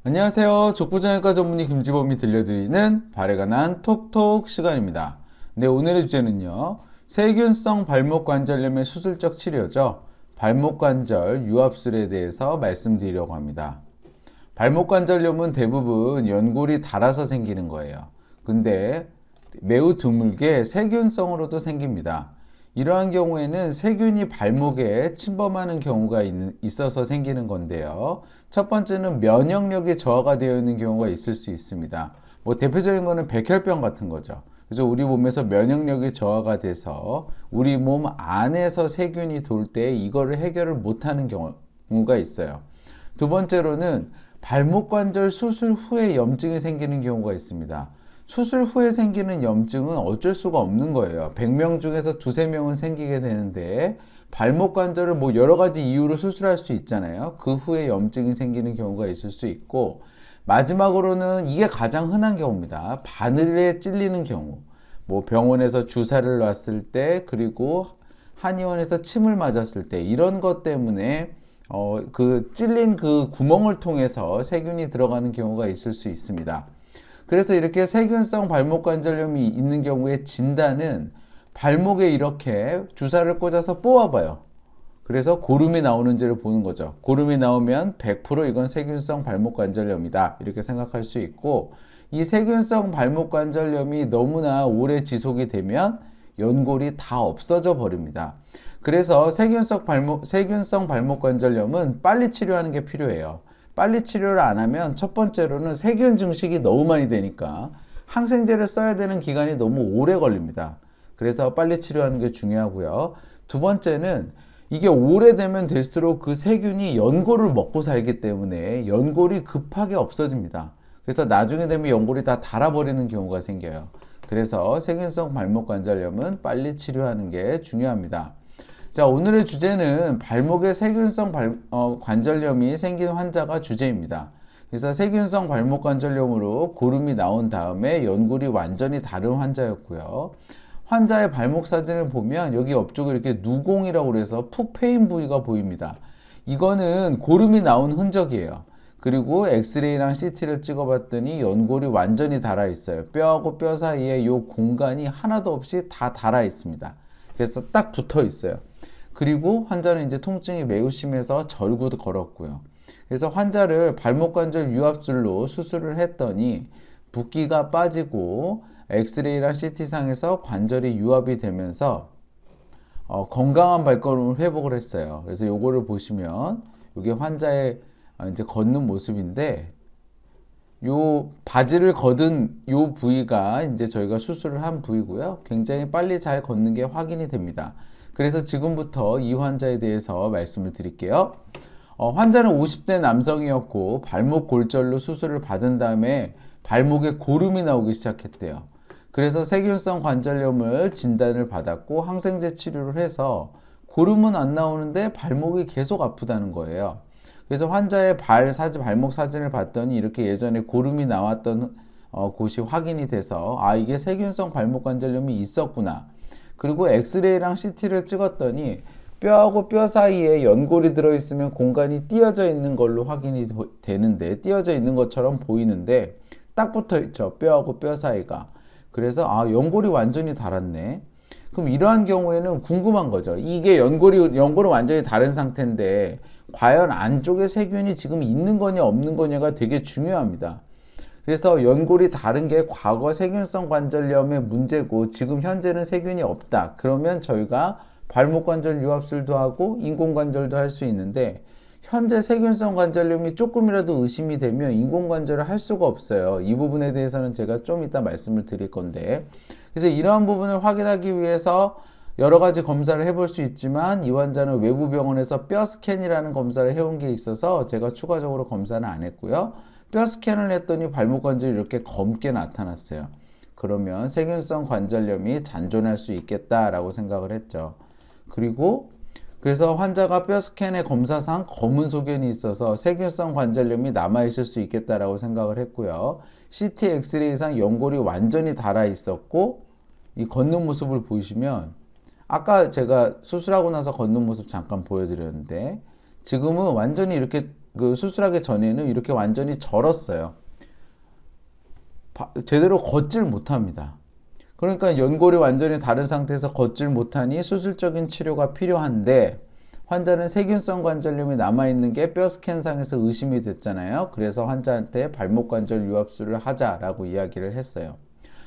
안녕하세요. 족부정형외과 전문의 김지범이 들려드리는 발에 관한 톡톡 시간입니다. 네, 오늘의 주제는요. 세균성 발목관절염의 수술적 치료죠. 발목관절 유압술에 대해서 말씀드리려고 합니다. 발목관절염은 대부분 연골이 닳아서 생기는 거예요. 근데 매우 드물게 세균성으로도 생깁니다. 이러한 경우에는 세균이 발목에 침범하는 경우가 있어서 생기는 건데요. 첫 번째는 면역력이 저하가 되어 있는 경우가 있을 수 있습니다. 대표적인 거는 백혈병 같은 거죠. 그래서 우리 몸에서 면역력이 저하가 돼서 우리 몸 안에서 세균이 돌 때 이거를 해결을 못하는 경우가 있어요. 두 번째로는 발목관절 수술 후에 염증이 생기는 경우가 있습니다. 수술 후에 생기는 염증은 어쩔 수가 없는 거예요. 100명 중에서 두세 명은 생기게 되는데 발목 관절을 여러 가지 이유로 수술할 수 있잖아요. 그 후에 염증이 생기는 경우가 있을 수 있고, 마지막으로는 이게 가장 흔한 경우입니다. 바늘에 찔리는 경우. 병원에서 주사를 놨을 때, 그리고 한의원에서 침을 맞았을 때, 이런 것 때문에 그 찔린 그 구멍을 통해서 세균이 들어가는 경우가 있을 수 있습니다. 그래서 이렇게 세균성 발목관절염이 있는 경우에 진단은 발목에 이렇게 주사를 꽂아서 뽑아봐요. 그래서 고름이 나오는지를 보는 거죠. 고름이 나오면 100% 이건 세균성 발목관절염이다, 이렇게 생각할 수 있고, 이 세균성 발목관절염이 너무나 오래 지속이 되면 연골이 다 없어져 버립니다. 그래서 세균성 발목관절염은 빨리 치료하는 게 필요해요. 빨리 치료를 안 하면 첫 번째로는 세균 증식이 너무 많이 되니까 항생제를 써야 되는 기간이 너무 오래 걸립니다. 그래서 빨리 치료하는 게 중요하고요. 두 번째는 이게 오래되면 될수록 그 세균이 연골을 먹고 살기 때문에 연골이 급하게 없어집니다. 그래서 나중에 되면 연골이 다 닳아버리는 경우가 생겨요. 그래서 세균성 발목관절염은 빨리 치료하는 게 중요합니다. 자, 오늘의 주제는 발목에 세균성 관절염이 생긴 환자가 주제입니다. 그래서 세균성 발목관절염으로 고름이 나온 다음에 연골이 완전히 다른 환자였고요. 환자의 발목 사진을 보면 여기 옆쪽에 이렇게 누공이라고 그래서 푹 패인 부위가 보입니다. 이거는 고름이 나온 흔적이에요. 그리고 엑스레이랑 CT를 찍어봤더니 연골이 완전히 닳아 있어요. 뼈하고 뼈 사이에 이 공간이 하나도 없이 다 닳아 있습니다. 그래서 딱 붙어 있어요. 그리고 환자는 이제 통증이 매우 심해서 절구도 걸었고요. 그래서 환자를 발목관절 유압술로 수술을 했더니 붓기가 빠지고 엑스레이랑 CT상에서 관절이 유압이 되면서 건강한 발걸음을 회복을 했어요. 그래서 요거를 보시면 이게 환자의 이제 걷는 모습인데, 요 바지를 걷은 요 부위가 이제 저희가 수술을 한 부위고요. 굉장히 빨리 잘 걷는 게 확인이 됩니다. 그래서 지금부터 이 환자에 대해서 말씀을 드릴게요. 환자는 50대 남성이었고 발목 골절로 수술을 받은 다음에 발목에 고름이 나오기 시작했대요. 그래서 세균성 관절염을 진단을 받았고 항생제 치료를 해서 고름은 안 나오는데 발목이 계속 아프다는 거예요. 그래서 환자의 발목 사진을 봤더니 이렇게 예전에 고름이 나왔던 곳이 확인이 돼서 이게 세균성 발목관절염이 있었구나. 그리고 엑스레이랑 CT를 찍었더니 뼈하고 뼈 사이에 연골이 들어있으면 공간이 띄어져 있는 걸로 확인이 되는데, 띄어져 있는 것처럼 보이는데 딱 붙어 있죠, 뼈하고 뼈 사이가. 그래서 연골이 완전히 닳았네. 그럼 이러한 경우에는 궁금한 거죠. 이게 연골은 완전히 다른 상태인데 과연 안쪽에 세균이 지금 있는 거냐 없는 거냐가 되게 중요합니다. 그래서 연골이 다른 게 과거 세균성 관절염의 문제고 지금 현재는 세균이 없다. 그러면 저희가 발목관절 유압술도 하고 인공관절도 할 수 있는데, 현재 세균성 관절염이 조금이라도 의심이 되면 인공관절을 할 수가 없어요. 이 부분에 대해서는 제가 좀 이따 말씀을 드릴 건데, 그래서 이러한 부분을 확인하기 위해서 여러 가지 검사를 해볼 수 있지만 이 환자는 외부 병원에서 뼈 스캔이라는 검사를 해온 게 있어서 제가 추가적으로 검사는 안 했고요. 뼈 스캔을 했더니 발목 관절이 이렇게 검게 나타났어요. 그러면 세균성 관절염이 잔존할 수 있겠다라고 생각을 했죠. 그래서 환자가 뼈 스캔의 검사상 검은 소견이 있어서 세균성 관절염이 남아있을 수 있겠다라고 생각을 했고요. CT 엑스레이상 연골이 완전히 닳아 있었고, 이 걷는 모습을 보시면 아까 제가 수술하고 나서 걷는 모습 잠깐 보여드렸는데 지금은 완전히 이렇게 그 수술하기 전에는 이렇게 완전히 절었어요. 제대로 걷질 못합니다. 그러니까 연골이 완전히 다른 상태에서 걷질 못하니 수술적인 치료가 필요한데, 환자는 세균성 관절염이 남아있는 게 뼈 스캔상에서 의심이 됐잖아요. 그래서 환자한테 발목 관절 유압술을 하자라고 이야기를 했어요.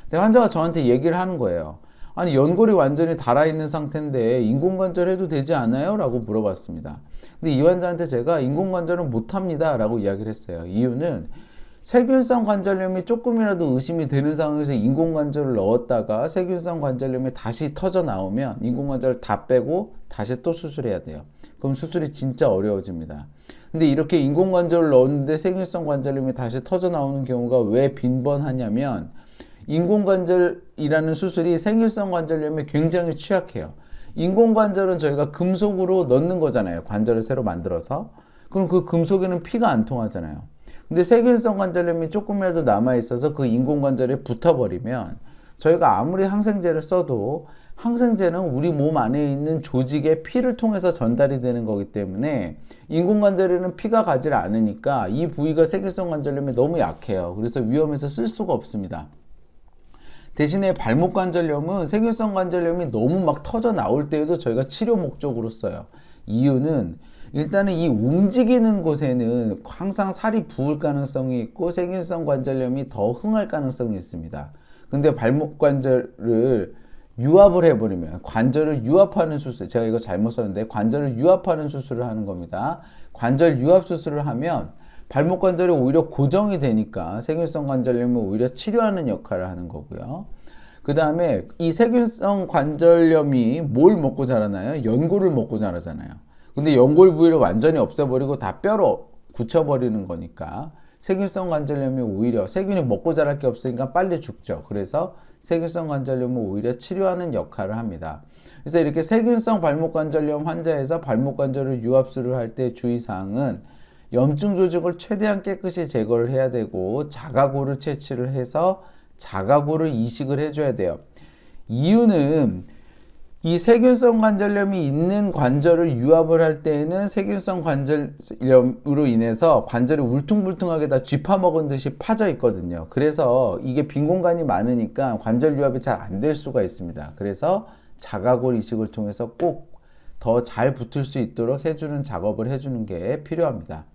근데 환자가 저한테 얘기를 하는 거예요. 아니, 연골이 완전히 닳아있는 상태인데 인공관절 해도 되지 않아요? 라고 물어봤습니다. 근데 이 환자한테 제가 인공관절은 못합니다 라고 이야기를 했어요. 이유는 세균성 관절염이 조금이라도 의심이 되는 상황에서 인공관절을 넣었다가 세균성 관절염이 다시 터져 나오면 인공관절을 다 빼고 다시 또 수술해야 돼요. 그럼 수술이 진짜 어려워집니다. 근데 이렇게 인공관절을 넣었는데 세균성 관절염이 다시 터져 나오는 경우가 왜 빈번하냐면, 인공관절이라는 수술이 세균성 관절염에 굉장히 취약해요. 인공관절은 저희가 금속으로 넣는 거잖아요. 관절을 새로 만들어서. 그럼 그 금속에는 피가 안 통하잖아요. 근데 세균성 관절염이 조금이라도 남아있어서 그 인공관절에 붙어버리면 저희가 아무리 항생제를 써도 항생제는 우리 몸 안에 있는 조직에 피를 통해서 전달이 되는 거기 때문에 인공관절에는 피가 가지 않으니까 이 부위가 세균성 관절염이 너무 약해요. 그래서 위험해서 쓸 수가 없습니다. 대신에 발목 관절염은 세균성 관절염이 너무 막 터져 나올 때에도 저희가 치료 목적으로 써요. 이유는 일단은 이 움직이는 곳에는 항상 살이 부을 가능성이 있고 세균성 관절염이 더 흥할 가능성이 있습니다. 근데 발목 관절을 유압을 해버리면, 관절을 유압하는 수술, 제가 이거 잘못 썼는데 관절을 유압하는 수술을 하는 겁니다. 관절 유압 수술을 하면 발목 관절이 오히려 고정이 되니까 세균성 관절염을 오히려 치료하는 역할을 하는 거고요. 그 다음에 이 세균성 관절염이 뭘 먹고 자라나요? 연골을 먹고 자라잖아요. 근데 연골 부위를 완전히 없애버리고 다 뼈로 굳혀버리는 거니까 세균성 관절염이 오히려, 세균이 먹고 자랄 게 없으니까 빨리 죽죠. 그래서 세균성 관절염을 오히려 치료하는 역할을 합니다. 그래서 이렇게 세균성 발목 관절염 환자에서 발목 관절을 유압술을 할 때 주의사항은 염증 조직을 최대한 깨끗이 제거를 해야 되고, 자가골을 채취를 해서 자가골을 이식을 해줘야 돼요. 이유는 이 세균성 관절염이 있는 관절을 유압을 할 때에는 세균성 관절염으로 인해서 관절이 울퉁불퉁하게 다 쥐파먹은 듯이 파져 있거든요. 그래서 이게 빈 공간이 많으니까 관절 유압이 잘 안 될 수가 있습니다. 그래서 자가골 이식을 통해서 꼭 더 잘 붙을 수 있도록 해주는 작업을 해주는 게 필요합니다.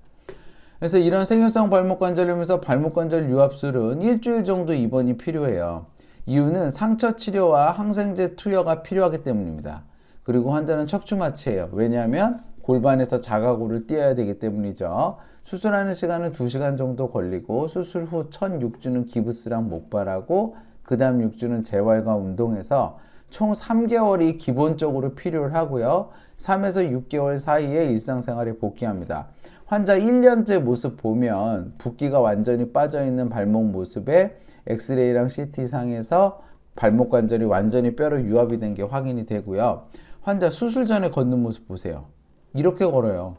그래서 이런 세균성 발목 관절염에서 발목 관절 유압술은 일주일 정도 입원이 필요해요. 이유는 상처 치료와 항생제 투여가 필요하기 때문입니다. 그리고 환자는 척추마취예요. 왜냐하면 골반에서 자가골을 띄어야 되기 때문이죠. 수술하는 시간은 2시간 정도 걸리고, 수술 후 첫 6주는 기부스랑 목발하고 그 다음 6주는 재활과 운동해서 총 3개월이 기본적으로 필요를 하고요. 3에서 6개월 사이에 일상생활에 복귀합니다. 환자 1년째 모습 보면 붓기가 완전히 빠져있는 발목 모습에 엑스레이랑 CT상에서 발목 관절이 완전히 뼈로 유압이 된 게 확인이 되고요. 환자 수술 전에 걷는 모습 보세요. 이렇게 걸어요.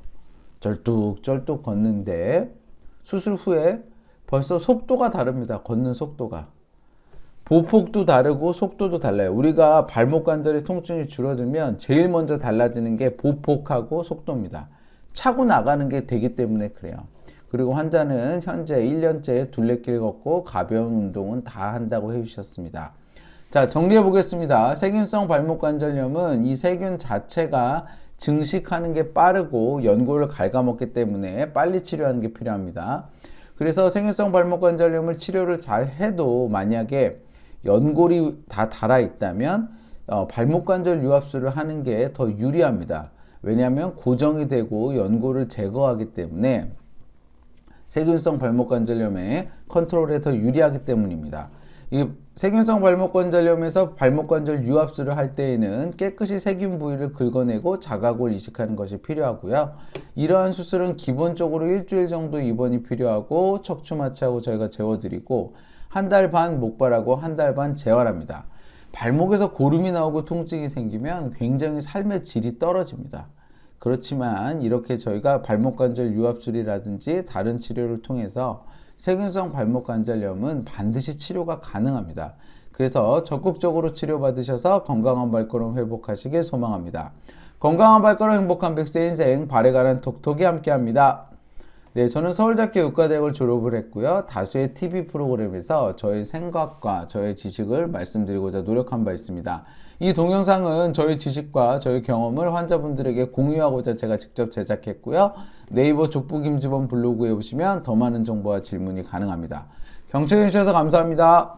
쩔뚝쩔뚝 걷는데 수술 후에 벌써 속도가 다릅니다. 걷는 속도가. 보폭도 다르고 속도도 달라요. 우리가 발목 관절의 통증이 줄어들면 제일 먼저 달라지는 게 보폭하고 속도입니다. 차고 나가는 게 되기 때문에 그래요. 그리고 환자는 현재 1년째 둘레길 걷고 가벼운 운동은 다 한다고 해주셨습니다. 자, 정리해 보겠습니다. 세균성 발목 관절염은 이 세균 자체가 증식하는 게 빠르고 연골을 갉아먹기 때문에 빨리 치료하는 게 필요합니다. 그래서 세균성 발목 관절염을 치료를 잘 해도 만약에 연골이 다 닳아 있다면 발목 관절 유압술을 하는 게 더 유리합니다. 왜냐하면 고정이 되고 연골을 제거하기 때문에 세균성 발목 관절염의 컨트롤에 더 유리하기 때문입니다. 이 세균성 발목 관절염에서 발목 관절 유압술을 할 때에는 깨끗이 세균 부위를 긁어내고 자가골 이식하는 것이 필요하고요. 이러한 수술은 기본적으로 일주일 정도 입원이 필요하고 척추 마취하고 저희가 재워드리고 한 달 반 목발하고 한 달 반 재활합니다. 발목에서 고름이 나오고 통증이 생기면 굉장히 삶의 질이 떨어집니다. 그렇지만 이렇게 저희가 발목 관절 유압술이라든지 다른 치료를 통해서 세균성 발목 관절염은 반드시 치료가 가능합니다. 그래서 적극적으로 치료받으셔서 건강한 발걸음 회복하시길 소망합니다. 건강한 발걸음 행복한 100세 인생 발에 가는 톡톡이 함께합니다. 네, 저는 서울대학교 의과대학을 졸업을 했고요. 다수의 TV 프로그램에서 저의 생각과 저의 지식을 말씀드리고자 노력한 바 있습니다. 이 동영상은 저의 지식과 저의 경험을 환자분들에게 공유하고자 제가 직접 제작했고요. 네이버 족부김지원 블로그에 오시면 더 많은 정보와 질문이 가능합니다. 경청해 주셔서 감사합니다.